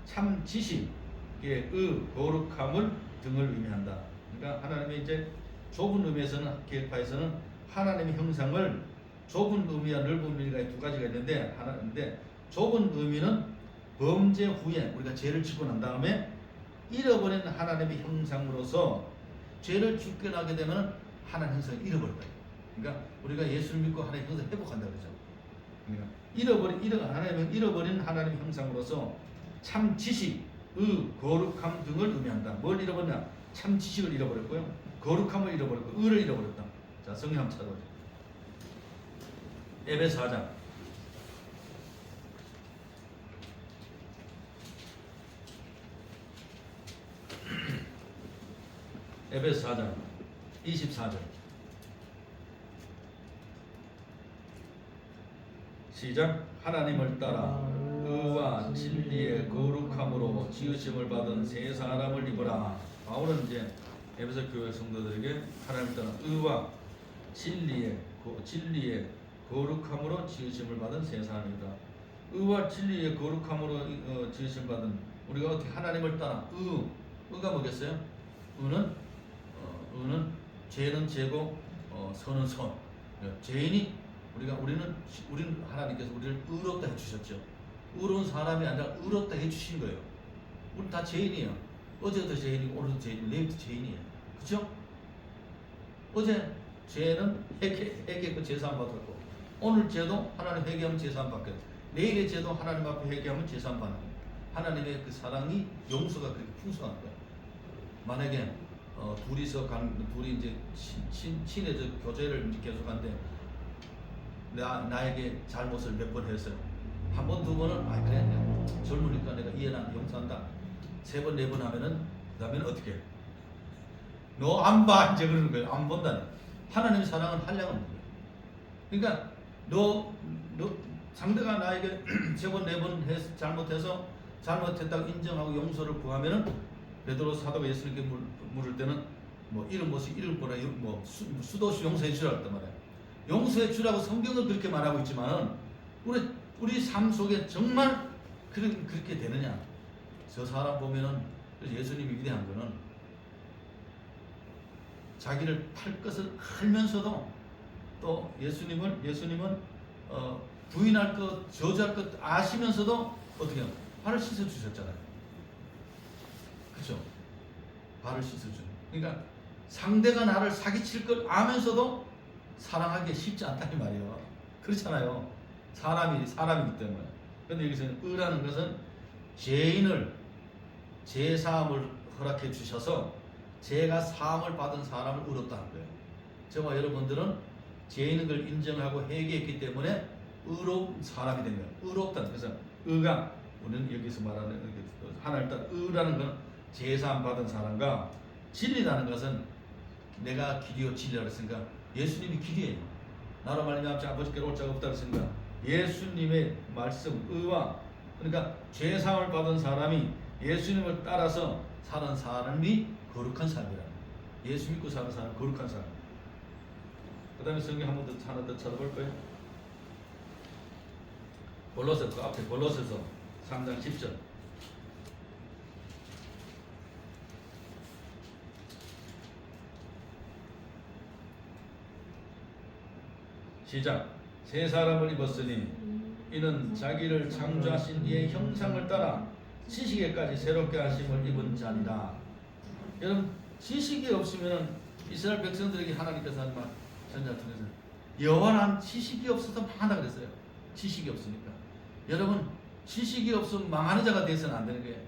참 지식의 거룩함을 등을 의미한다. 그러니까 하나님의 이제 좁은 의미에서는, 개혁파에서는 하나님의 형상을 좁은 의미와 넓은 의미가 두 가지가 있는데, 하나인데 좁은 의미는 범죄 후에 우리가 죄를 짓고 난 다음에 잃어버린 하나님의 형상으로서 죄를 짓게 나게 되면 하나님 형상을 잃어버린다. 그러니까 우리가 예수를 믿고 하나님 형상 회복한다 그러죠. 그러니까 하나님을 잃어버린 하나님 형상으로서 참 지식의 거룩함 등을 의미한다. 뭘 잃어버렸냐? 참 지식을 잃어버렸고요, 거룩함을 잃어버렸고, 의를 잃어버렸다. 자, 성경 한번 찾아보죠. 에베소 4장. 에베소 4장 24절 시작. 하나님을 따라 의와 진리의 거룩함으로 지으심을 받은 새 사람을 입으라. 바울은 이제 에베소 교회 성도들에게 하나님을 따라 의와 진리의 거룩함으로 지으심을 받은 새 사람이다. 의와 진리의 거룩함으로 지으심을 받은, 우리가 어떻게 하나님을 따라 의가 뭐겠어요? 의는 죄는 죄고 선은 선. 죄인이 우리는 하나님께서 우리를 의롭다 해주셨죠. 의로운 사람이 아니라 의롭다 해주신 거예요. 우리 다 죄인이에요. 어제도 죄인이고 오늘도 죄인이고 내일도 죄인이에요. 그렇죠? 어제 죄는 회개했고 제사함 받았고, 오늘 죄도 하나님 회개하면 제사함 받겠고, 내일의 죄도 하나님 앞에 회개하면 제사함 받는 거예요. 하나님의 그 사랑이, 용서가 그렇게 풍성한 거예요. 만약에 둘이 이제 친해져 교제를 이제 계속한데 나에게 잘못을 몇 번 했어요. 한 번, 두 번은 그래 젊으니까 내가 이해나 용서한다. 세 번, 네 번 하면은 그다음에는 어떻게 해? 너 안 봐 이제 그러는 거예요. 안 본다니. 하나님의 사랑은 한량은 없는 거예요. 그러니까 너 상대가 나에게 세 번, 네 번 잘못해서 잘못했다고 인정하고 용서를 구하면은, 베드로 사도가 예수님께 물을 때는 뭐 이런 것이 이런 거라 뭐 수도시 용서해 주라 했단 말이에요. 용서해 주라고 성경은 그렇게 말하고 있지만은 우리 삶 속에 정말 그렇게 되느냐? 저 사람 보면은 예수님이 위대한 거는 자기를 팔 것을 알면서도 또 예수님은 부인할 것, 저주할 것 아시면서도 어떻게 해요? 발을 씻어 주셨잖아요. 그렇죠? 발을 씻어주는. 그러니까 상대가 나를 사기칠 걸 아면서도 사랑하기 쉽지 않다 이 말이에요. 그렇잖아요. 사람이기 때문에. 그런데 여기서는 의라는 것은 죄인을 죄사함을 허락해 주셔서 죄가 사함을 받은 사람을 의롭다는 거예요. 저와 여러분들은 죄인인 걸 인정하고 회개했기 때문에 의로운 사람이 된 거예요. 의롭다는. 그래서 의가, 우리는 여기서 말하는 하나님 따라 의라는 건 제사함 받은 사람과, 진리라는 것은 내가 길이요 진리라고 했으니까 예수님이 길이에요. 나로 말미암아 아버지께로 올 자가 없다고 했으니까 예수님의 말씀, 의와, 그러니까 죄사함을 받은 사람이 예수님을 따라서 사는 사람이 거룩한 삶이라. 예수 믿고 사는 사람은 거룩한 사람. 그 다음에 성경 하나 더 찾아볼 거예요. 골로새, 그 앞에 골로새서 3장 10절. 시작. 새 사람을 입었으니 이는 자기를 창조하신 이의 형상을 따라 지식에까지 새롭게 하심을 입은 자니라. 여러분, 지식이 없으면 이스라엘 백성들에게 하나님께서 하는 말 전자 통해서 여호와는 지식이 없어서 망한다 그랬어요. 지식이 없으니까. 여러분, 지식이 없으면 망하는 자가 되어서는 안 되는 거예요.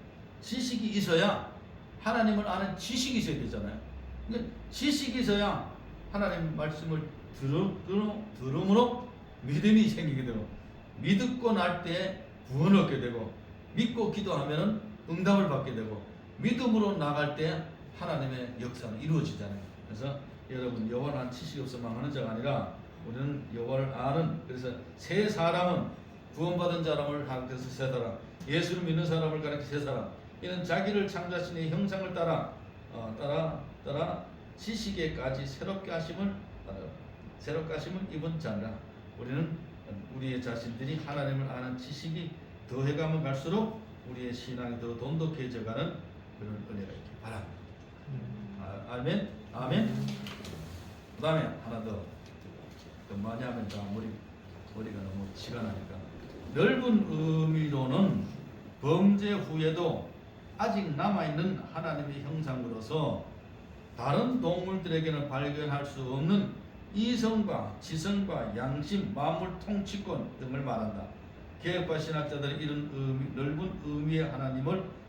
지식이 있어야, 하나님을 아는 지식이 있어야 되잖아요. 그러니까 지식이 있어야 하나님 말씀을 들음으로 믿음이 생기게 되고, 믿고 날 때 구원을 얻게 되고, 믿고 기도하면 응답을 받게 되고, 믿음으로 나갈 때 하나님의 역사는 이루어지잖아요. 그래서 여러분 여호와를 아는 지식이 없어 망하는 자가 아니라 우리는 여호와를 아는, 그래서 세 사람은 구원받은 사람을 가리켜서 세 사람, 예수를 믿는 사람을 가리켜서 세 사람, 이는 자기를 창조하신 이의 형상을 따라 지식에까지 새롭게 하심을 입은 자라. 우리는 우리의 자신들이 하나님을 아는 지식이 더해가면 갈수록 우리의 신앙이 더 돈독해져가는 그런 은혜가 있기 바랍니다. 아멘. 아멘. 그 다음에 하나 더 많이 하면 다 머리가 너무 지가 나니까, 넓은 의미로는 범죄 후에도 아직 남아있는 하나님의 형상으로서 다른 동물들에게는 발견할 수 없는 이성과 지성과 양심, 만물 통치권 등을 말한다. 개혁파 신학자들은 이런 넓은 의미의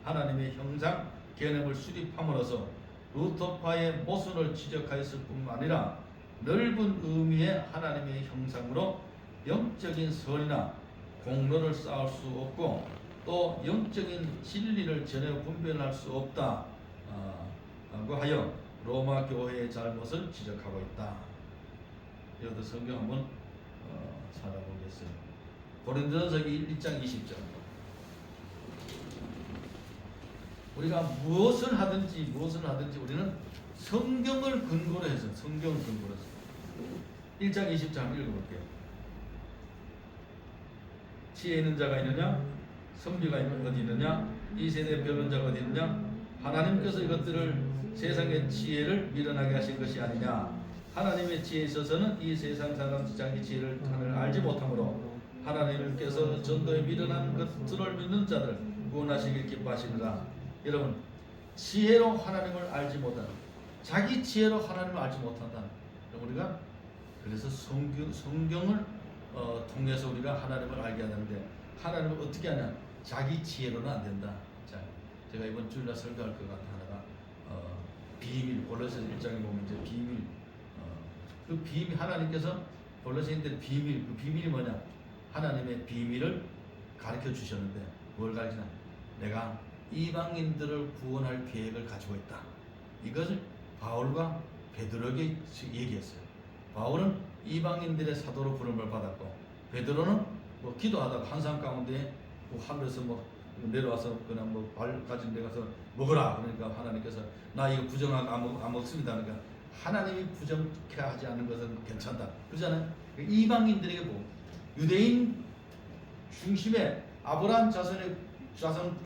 하나님의 형상 개념을 수립함으로써 루터파의 모순을 지적하였을 뿐만 아니라 넓은 의미의 하나님의 형상으로 영적인 선이나 공로를 쌓을 수 없고 또 영적인 진리를 전혀 분별할 수 없다고 하여 로마 교회의 잘못을 지적하고 있다. 이것도 성경 한번 찾아보겠어요. 고린도전서 1장 20절. 우리가 무엇을 하든지 우리는 성경을 근거로 해서, 1장 20절 한번 읽어볼게요. 지혜 있는 자가 있느냐? 선비가 어디 있느냐? 이 세대의 변론자가 어디 있느냐? 하나님께서 이것들을 세상의 지혜를 미련하게 하신 것이 아니냐? 하나님의 지혜에 있어서는 이 세상 사람들이 자기 지혜를 하나님을 알지 못하므로 하나님께서 전도에 미련한 것들을 믿는 자들 구원하시길 기뻐하시느라. 여러분, 지혜로 하나님을 알지 못하는, 자기 지혜로 하나님을 알지 못한다. 우리가 그래서 성경을 통해서 우리가 하나님을 알게 하는데, 하나님을 어떻게 하냐? 자기 지혜로는 안 된다. 자, 제가 이번 주일날 설교할 것 같은 하나가 비밀, 골로새 1장에 보면 이제 비밀, 그 비밀, 하나님께서 골로새인들 비밀, 그 비밀이 뭐냐? 하나님의 비밀을 가르쳐 주셨는데 뭘 가르치나? 내가 이방인들을 구원할 계획을 가지고 있다. 이것을 바울과 베드로에게 얘기했어요. 바울은 이방인들의 사도로 부름을 받았고, 베드로는 뭐 기도하다가 환상 가운데 뭐 하늘에서 뭐 내려와서 그냥 뭐 발 가진 데 가서 먹어라. 그러니까 하나님께서 나 이거 부정하고 안 먹습니다. 그러니까 하나님이 부정케 하지 않는 것은 괜찮다. 그러잖아요. 이방인들에게 뭐 유대인 중심의 아브라함 자손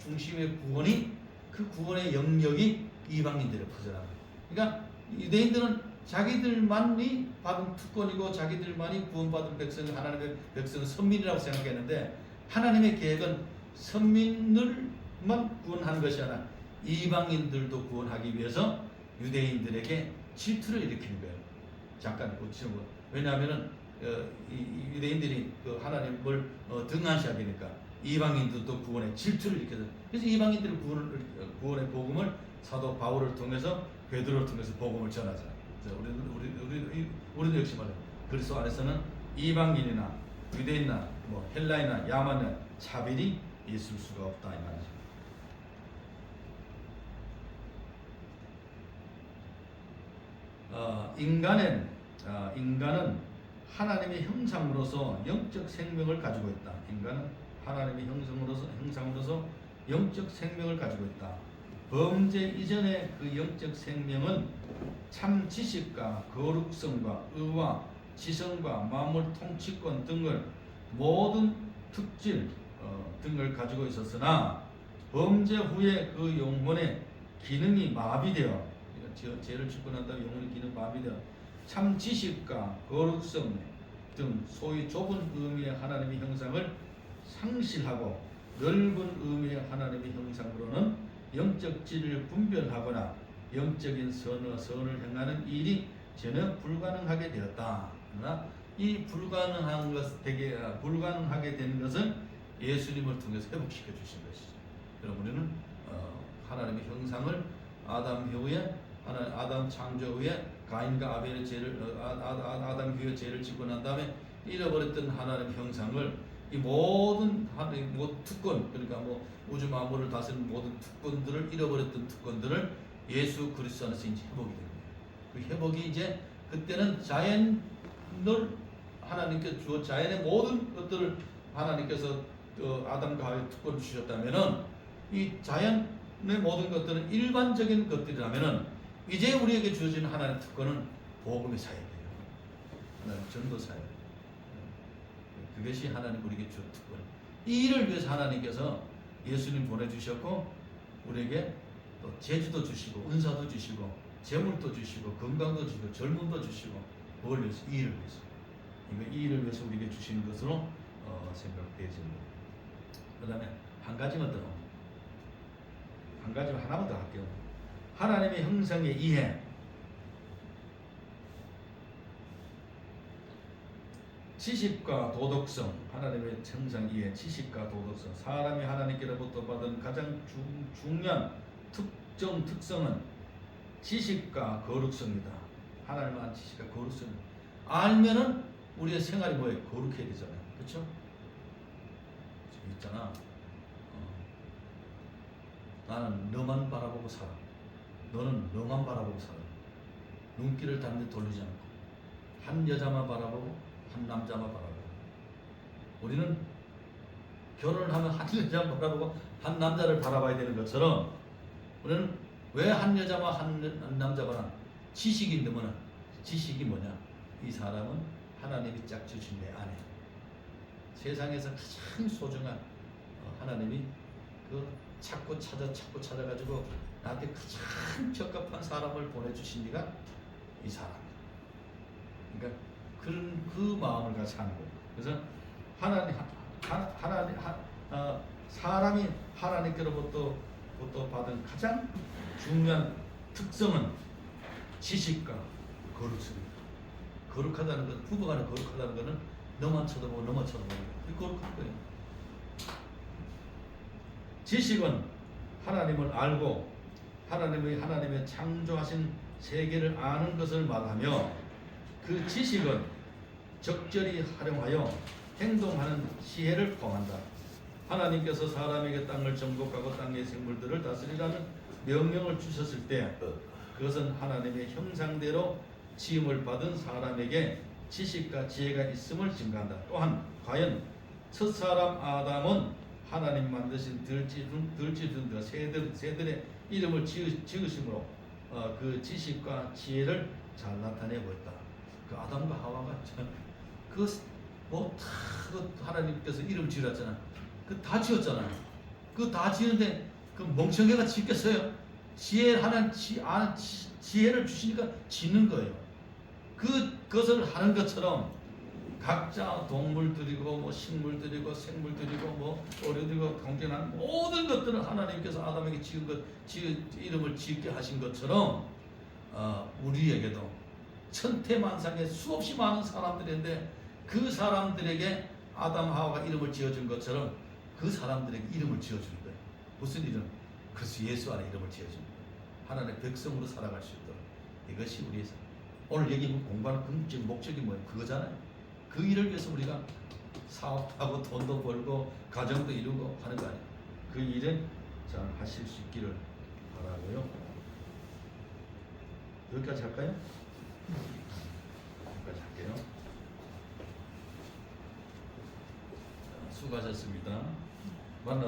중심의 구원이, 그 구원의 영역이 이방인들에 퍼져나가. 그러니까 유대인들은 자기들만이 받은 특권이고 자기들만이 구원받은 백성, 하나님의 백성은 선민이라고 생각했는데, 하나님의 계획은 선민들만 구원하는 것이 아니라 이방인들도 구원하기 위해서 유대인들에게 질투를 일으키는 거예요. 잠깐 고치는 거. 왜냐하면은 이 유대인들이 그 하나님을 등한시하게 되니까 이방인들도 구원에 질투를 일으켜서, 그래서 이방인들의 구원의 복음을 사도 바울을 통해서, 베드로를 통해서 복음을 전하잖아요. 그래서 우리도 역시 말이에요. 그리스도 안에서는 이방인이나 유대인이나 뭐 헬라인이나 야만이나 차별이 있을 수가 없다 이 말이죠. 인간은 하나님의 형상으로서 영적 생명을 가지고 있다. 인간은 하나님의 형상으로서 영적 생명을 가지고 있다. 범죄 이전의 그 영적 생명은 참 지식과 거룩성과 의와 지성과 만물 통치권 등을 모든 특질 등을 가지고 있었으나, 범죄 후에 그 영혼의 기능이 마비되어, 죄를 짓고 난 다음에 영혼의 기능 마비되어 참 지식과 거룩성 등 소위 좁은 의미의 하나님의 형상을 상실하고 넓은 의미의 하나님의 형상으로는 영적 질을 분별하거나 영적인 선을 행하는 일이 전혀 불가능하게 되었다. 그러나 이 불가능하게 된 것은 예수님을 통해서 회복시켜 주신 것이죠. 그럼 우리는 하나님의 형상을 아담 창조 후에 가인과 아벨의 죄를 아담 후에 죄를 짓고 난 다음에 잃어버렸던 하나님의 형상을 이 모든 특권, 그러니까 뭐 우주 만물을 다스리는 모든 특권들을, 잃어버렸던 특권들을 예수 그리스도 안에서 이제 회복이 됩니다. 그 회복이 이제 그때는 자연을 하나님께 주어 자연의 모든 것들을 하나님께서 아담과 하와에 특권을 주셨다면은 이 자연의 모든 것들은 일반적인 것들이라면은 이제 우리에게 주어진 하나님의 특권은 복음의 사역이에요. 하나님 전도 사역. 그것이 하나님 우리에게 준 특권. 이 일을 위해서 하나님께서 예수님 보내주셨고 우리에게 또 재주도 주시고 은사도 주시고 재물도 주시고 건강도 주시고 젊음도 주시고 뭘 위해서? 이 일을 위해서. 이 일을 위해서 우리에게 주시는 것으로 생각되어집니다. 그 다음에 한 가지만 더, 한 가지만 하나만 더 할게요. 하나님의 형상의 이해. 지식과 도덕성, 하나님의 형상 이해, 지식과 도덕성. 사람이 하나님께로부터 받은 가장 중요한 특성은 지식과 거룩성이다. 하나님을 아는 지식과 거룩성입니다. 알면은 우리의 생활이 뭐예요? 거룩해야 되잖아요. 그렇죠? 있잖아. 나는 너만 바라보고 살아. 너는 너만 바라보고 살아. 눈길을 다른 데 돌리지 않고 한 여자만 바라보고 한 남자만 바라보고. 우리는 결혼을 하면 한 여자만 바라보고 한 남자를 바라봐야 되는 것처럼 우리는 왜 한 여자만 한 남자 바라? 지식이 너무나. 지식이 뭐냐? 이 사람은 하나님이 짝 주신 내 아내. 세상에서 가장 소중한 하나님이 그 찾고 찾아가지고 나한테 가장 적합한 사람을 보내주신 네가 이 사람. 그러니까 그런 그 마음을 가지고 사는 거예요. 그래서 사람이 하나님께로부터 받은 가장 중요한 특성은 지식과 거룩성입니다. 거룩하다는 것, 부부간에 거룩하다는 것은 너만 쳐다보고 너만 쳐다보고 이 거룩한 거예요. 지식은 하나님을 알고 하나님의 창조하신 세계를 아는 것을 말하며 그 지식은 적절히 활용하여 행동하는 지혜를 포함한다. 하나님께서 사람에게 땅을 정복하고 땅의 생물들을 다스리라는 명령을 주셨을 때 그것은 하나님의 형상대로 지음을 받은 사람에게 지식과 지혜가 있음을 증가한다. 또한 과연 첫사람 아담은 하나님 만드신 들쥐들과 새들의 이름을 지으심으로 그 지식과 지혜를 잘 나타내 보였다. 그 아담과 하와가 하나님께서 이름 지으셨잖아. 그 다 지었잖아요. 그 다 지는데 그 멍청이가 짓겠어요? 지혜를 주시니까 짓는 거예요. 그것을 하는 것처럼 각자 동물들이고 뭐 식물들이고 생물들이고 뭐 어류들이고 경쟁하는 모든 것들은 하나님께서 아담에게 지은 것, 이름을 짓게 하신 것처럼 우리에게도 천태만상에 수없이 많은 사람들인데 그 사람들에게 아담 하와가 이름을 지어준 것처럼 그 사람들에게 이름을 지어주는 거예요. 무슨 이름? 그래서 예수 안에 이름을 지어줍니다. 하나님의 백성으로 살아갈 수 있도록. 이것이 우리의 오늘 여기 공부하는 궁극적인 목적이 뭐예요? 그거잖아요. 그 일을 위해서 우리가 사업하고 돈도 벌고 가정도 이루고 하는 거 아니에요. 그 일은 잘 하실 수 있기를 바라고요. 여기까지 할까요? 여기까지 할게요. 수고하셨습니다. 만나